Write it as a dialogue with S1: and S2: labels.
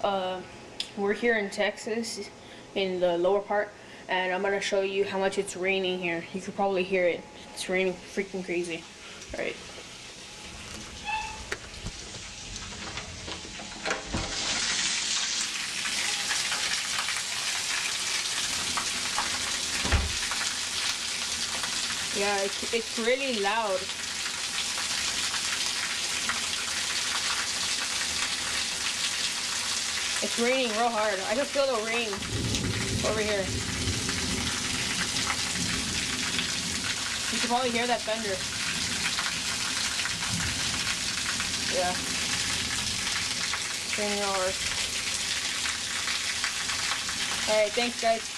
S1: We're here in Texas, in the lower part, and I'm gonna show you how much it's raining here. You can probably hear it. It's raining freaking crazy. All right. Yeah, it's really loud. It's raining real hard. I can feel the rain over here. You can probably hear that thunder. Yeah. It's raining real hard. Alright, thanks guys.